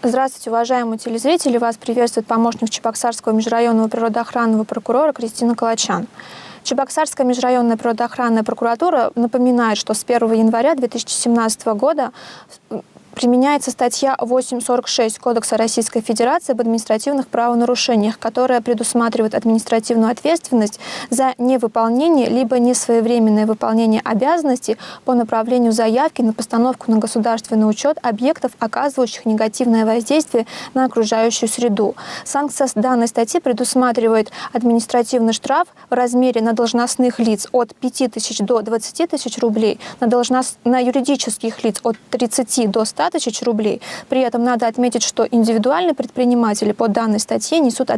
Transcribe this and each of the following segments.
Здравствуйте, уважаемые телезрители! Вас приветствует помощник Чебоксарского межрайонного природоохранного прокурора Кристина Калачан. Чебоксарская межрайонная природоохранная прокуратура напоминает, что с 1 января 2017 года применяется статья 846 Кодекса Российской Федерации об административных правонарушениях, которая предусматривает административную ответственность за невыполнение либо несвоевременное выполнение обязанностей по направлению заявки на постановку на государственный учет объектов, оказывающих негативное воздействие на окружающую среду. Санкция данной статьи предусматривает административный штраф в размере на должностных лиц от 5 тысяч до 20 тысяч рублей, на юридических лиц от 30 до 100 тысяч рублей. При этом надо отметить, что индивидуальные предприниматели по данной статье несут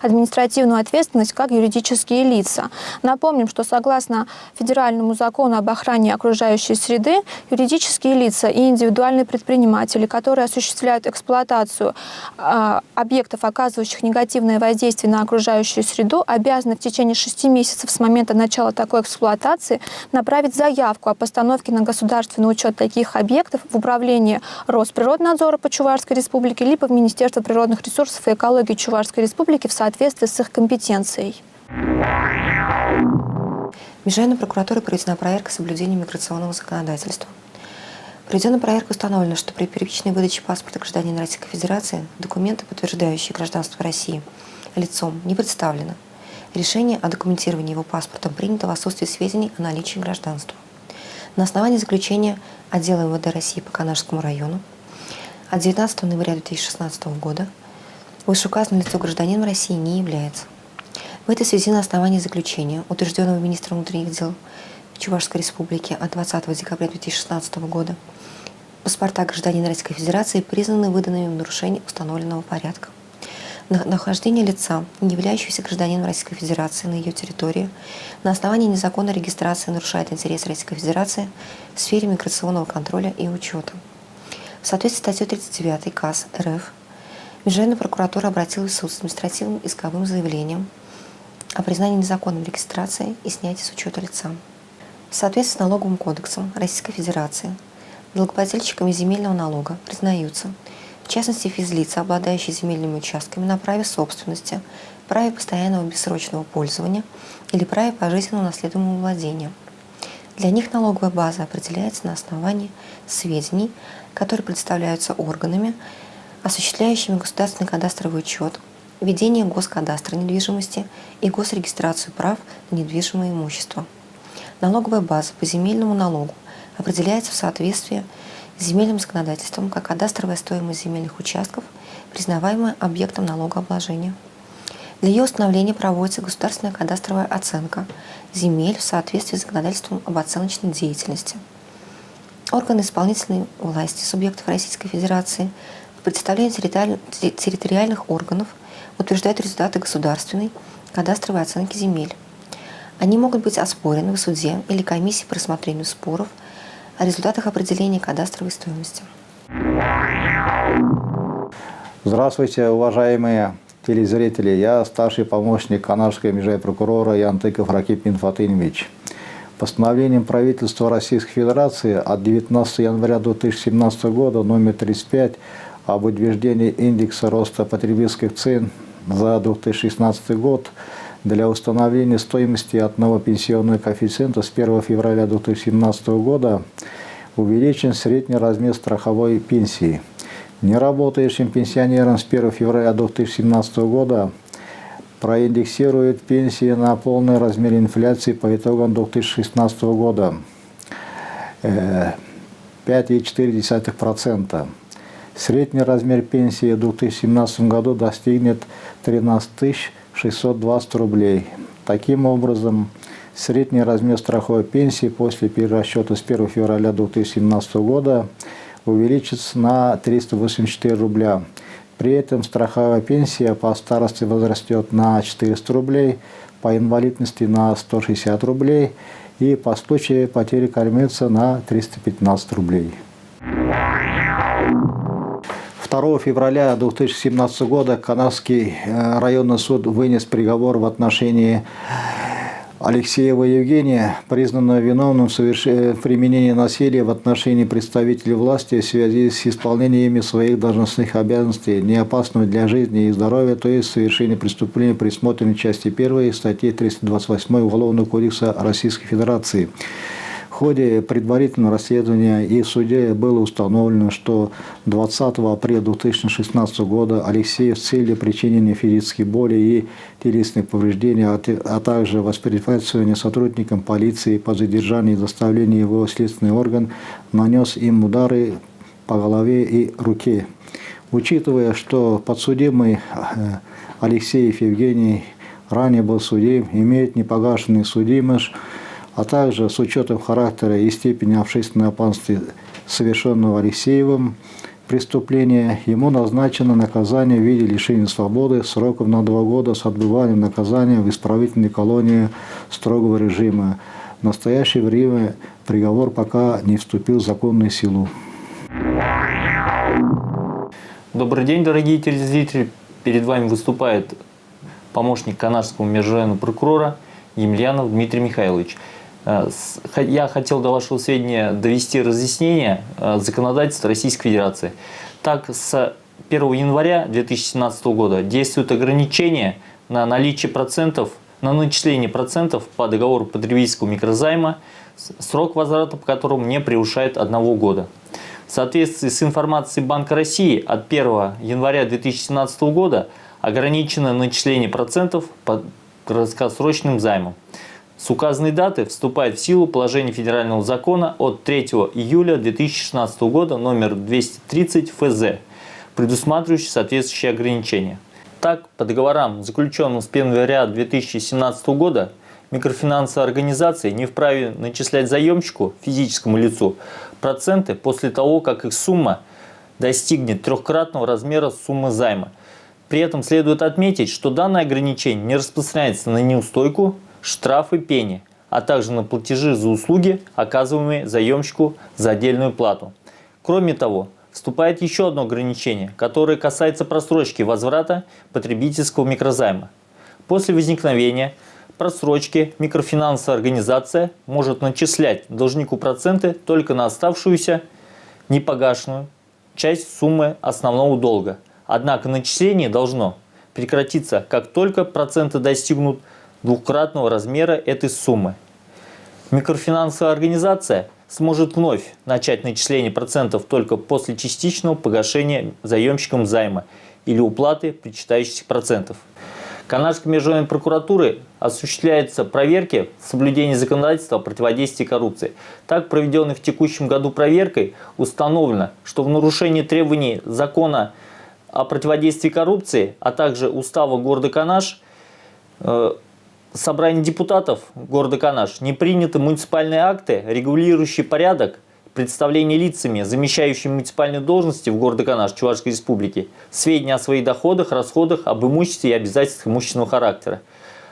административную ответственность как юридические лица. Напомним, что согласно федеральному закону об охране окружающей среды, юридические лица и индивидуальные предприниматели, которые осуществляют эксплуатацию объектов, оказывающих негативное воздействие на окружающую среду, обязаны в течение 6 месяцев с момента начала такой эксплуатации направить заявку о постановке на государственный учет таких объектов в управление Росприроднадзора по Чувашской Республике либо в Министерство природных ресурсов и экологии Чувашской Республики в соответствии с их компетенцией. Межрайонной прокуратурой проведена проверка соблюдения миграционного законодательства. Проведенной проверкой установлено, что при первичной выдаче паспорта гражданина Российской Федерации документы, подтверждающие гражданство России, лицом не представлено. Решение о документировании его паспортом принято в отсутствии сведений о наличии гражданства. На основании заключения отдела МВД России по Канашскому району от 19 ноября 2016 года вышеуказанное лицо гражданином России не является. В этой связи на основании заключения, утвержденного министром внутренних дел Чувашской Республики от 20 декабря 2016 года, паспорта гражданина Российской Федерации признаны выданными в нарушении установленного порядка. Нахождение лица, не являющегося гражданином Российской Федерации на ее территории, на основании незаконной регистрации нарушает интересы Российской Федерации в сфере миграционного контроля и учета. В соответствии с статьей 39 КАС РФ Межрайонная прокуратура обратилась в суд с административным исковым заявлением о признании незаконной регистрации и снятии с учета лица. В соответствии с Налоговым кодексом Российской Федерации налогоплательщиками земельного налога признаются, в частности, физлица, обладающие земельными участками на праве собственности, праве постоянного бессрочного пользования или праве пожизненного наследуемого владения. Для них налоговая база определяется на основании сведений, которые предоставляются органами, осуществляющими государственный кадастровый учет, ведение госкадастра недвижимости и госрегистрацию прав на недвижимое имущество. Налоговая база по земельному налогу определяется в соответствии с земельным законодательством как кадастровая стоимость земельных участков, признаваемая объектом налогообложения. Для ее установления проводится государственная кадастровая оценка земель в соответствии с законодательством об оценочной деятельности. Органы исполнительной власти субъектов Российской Федерации по представлению территориальных органов утверждают результаты государственной кадастровой оценки земель. Они могут быть оспорены в суде или комиссии по рассмотрению споров о результатах определения кадастровой стоимости. Здравствуйте, уважаемые телезрители. Я старший помощник Канашского межрайонного прокурора Янтыков Ракип Минфатынович. Постановлением правительства Российской Федерации от 19 января 2017 года номер 35 об утверждении индекса роста потребительских цен за 2016 год для установления стоимости одного пенсионного коэффициента с 1 февраля 2017 года увеличен средний размер страховой пенсии. Неработающим пенсионерам с 1 февраля 2017 года проиндексируют пенсии на полный размер инфляции по итогам 2016 года 5,4%. Средний размер пенсии в 2017 году достигнет 13 620 рублей. Таким образом, средний размер страховой пенсии после перерасчета с 1 февраля 2017 года увеличится на 384 рубля. При этом страховая пенсия по старости возрастет на 400 рублей, по инвалидности на 160 рублей и по случаю потери кормильца на 315 рублей. 2 февраля 2017 года Канашский районный суд вынес приговор в отношении Алексеева Евгения признана виновным в применении насилия в отношении представителей власти в связи с исполнением своих должностных обязанностей, не опасного для жизни и здоровья, то есть совершение преступления, предусмотренной части 1 статьи 328 Уголовного кодекса Российской Федерации. В ходе предварительного расследования и в суде было установлено, что 20 апреля 2016 года Алексей с целью причинения физической боли и телесных повреждений, а также воспрепятствования сотрудникам полиции по задержанию и доставлению его в следственный орган, нанес им удары по голове и руке. Учитывая, что подсудимый Алексеев Евгений ранее был судим, имеет непогашенную судимость, а также с учетом характера и степени общественной опасности совершенного Алексеевым преступления, ему назначено наказание в виде лишения свободы сроком на 2 года с отбыванием наказания в исправительной колонии строгого режима. В настоящее время приговор пока не вступил в законную силу. Добрый день, дорогие телезрители. Перед вами выступает помощник Канашского межрайонного прокурора Емельянов Дмитрий Михайлович. Я хотел до вашего сведения довести разъяснение законодательства Российской Федерации. Так, с 1 января 2017 года действуют ограничения на наличие процентов, на начисление процентов по договору потребительского микрозайма, срок возврата по которому не превышает 1 года. В соответствии с информацией Банка России от 1 января 2017 года ограничено начисление процентов по краткосрочным займам. С указанной даты вступает в силу положение федерального закона от 3 июля 2016 года номер 230 ФЗ, предусматривающий соответствующие ограничения. Так, по договорам, заключенным с 1 января 2017 года, микрофинансовые организации не вправе начислять заемщику, физическому лицу, проценты после того, как их сумма достигнет 3-кратного размера суммы займа. При этом следует отметить, что данное ограничение не распространяется на неустойку, штрафы, пени, а также на платежи за услуги, оказываемые заемщику за отдельную плату. Кроме того, вступает еще одно ограничение, которое касается просрочки возврата потребительского микрозайма. После возникновения просрочки микрофинансовая организация может начислять должнику проценты только на оставшуюся непогашенную часть суммы основного долга. Однако начисление должно прекратиться, как только проценты достигнут 2-кратного размера этой суммы. Микрофинансовая организация сможет вновь начать начисление процентов только после частичного погашения заемщиком займа или уплаты причитающихся процентов. Канашской межрайонной прокуратурой осуществляются проверки соблюдения законодательства о противодействии коррупции. Так, проведенной в текущем году проверкой установлено, что в нарушении требований закона о противодействии коррупции, а также устава города Канаш, собрание депутатов города Канаш не приняты муниципальные акты, регулирующие порядок представления лицами, замещающими муниципальные должности в городе Канаш Чувашской Республики, сведения о своих доходах, расходах, об имуществе и обязательствах имущественного характера,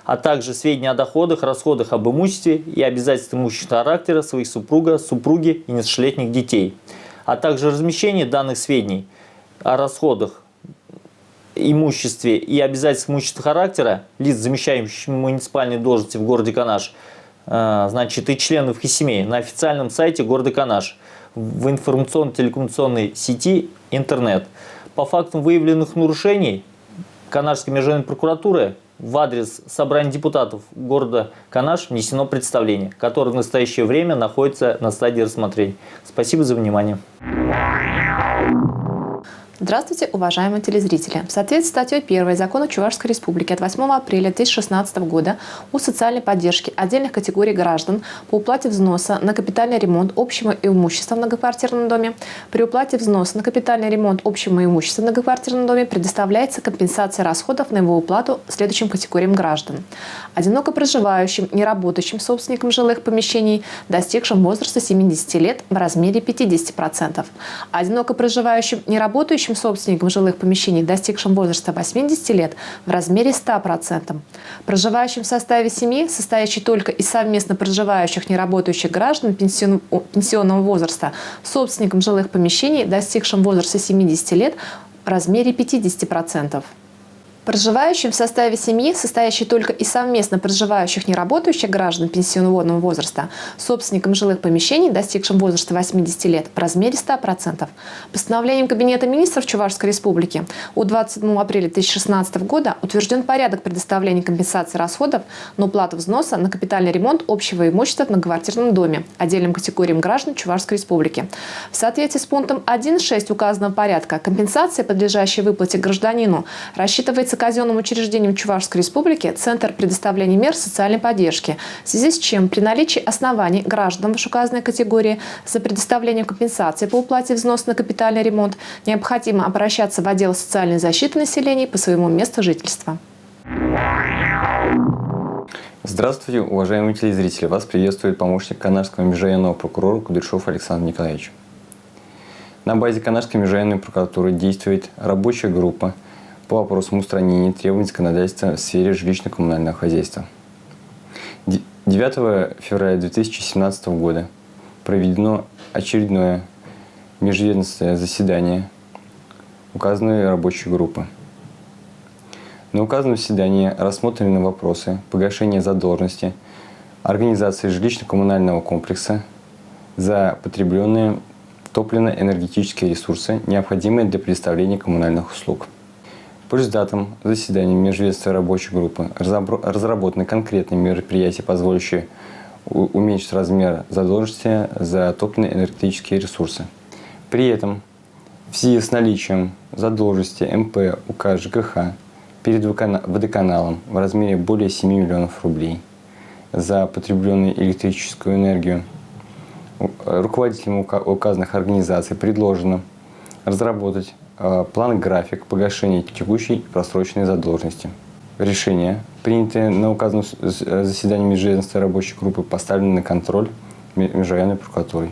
а также сведения о доходах, расходах, об имуществе и обязательствах имущественного характера своих супруга, супруги и несовершеннолетних детей, а также размещение данных сведений о расходах, имуществе и обязательств имущественного характера лиц, замещающих муниципальные должности в городе Канаш, значит, и членов их семей на официальном сайте города Канаш в информационно-телекоммуникационной сети интернет. По фактам выявленных нарушений Канашской межрайонной прокуратуры в адрес собрания депутатов города Канаш внесено представление, которое в настоящее время находится на стадии рассмотрения. Спасибо за внимание. Здравствуйте, уважаемые телезрители! В соответствии с статьей 1 Закона Чувашской Республики от 8 апреля 2016 года о социальной поддержке отдельных категорий граждан по уплате взноса на капитальный ремонт общего имущества в многоквартирном доме при уплате взноса на капитальный ремонт общего имущества в многоквартирном доме предоставляется компенсация расходов на его уплату следующим категориям граждан: одиноко проживающим, неработающим собственникам жилых помещений, достигшим возраста 70 лет в размере 50%, одиноко проживающим, неработающим собственникам жилых помещений, достигшим возраста 80 лет, в размере 100%. Проживающим в составе семьи, состоящей только из совместно проживающих неработающих граждан пенсионного возраста, собственникам жилых помещений, достигшим возраста 70 лет, в размере 50%. Проживающим в составе семьи, состоящей только из совместно проживающих неработающих граждан пенсионного возраста, собственникам жилых помещений, достигшим возраста 80 лет, в размере 100%. Постановлением Кабинета министров Чувашской Республики от 27 апреля 2016 года утвержден порядок предоставления компенсации расходов на уплату взноса на капитальный ремонт общего имущества в многоквартирном доме отдельным категориям граждан Чувашской Республики. В соответствии с пунктом 1.6 указанного порядка компенсация, подлежащая выплате гражданину, рассчитывается казенным учреждением Чувашской Республики Центр предоставления мер социальной поддержки, в связи с чем при наличии оснований граждан вышеуказанной категории за предоставлением компенсации по уплате взноса на капитальный ремонт необходимо обращаться в отдел социальной защиты населения по своему месту жительства. Здравствуйте, уважаемые телезрители! Вас приветствует помощник Канарского межрайонного прокурора Кудряшов Александр Николаевич. На базе Канарской межрайонной прокуратуры действует рабочая группа по вопросам устранения требований законодательства в сфере жилищно-коммунального хозяйства. 9 февраля 2017 года проведено очередное межведомственное заседание указанной рабочей группы. На указанном заседании рассмотрены вопросы погашения задолженности организации жилищно-коммунального комплекса за потребленные топливно-энергетические ресурсы, необходимые для предоставления коммунальных услуг. По результатам заседания межведомственной рабочей группы разработаны конкретные мероприятия, позволяющие уменьшить размер задолженности за топливно-энергетические ресурсы. При этом в связи с наличием задолженности МП УК ЖКХ перед водоканалом в размере более 7 миллионов рублей за потребленную электрическую энергию, руководителям указанных организаций предложено разработать план-график погашения текущей просроченной задолженности. Решение, принятое на указанном заседании межведомственной рабочей группы, поставлено на контроль межрайонной прокуратурой.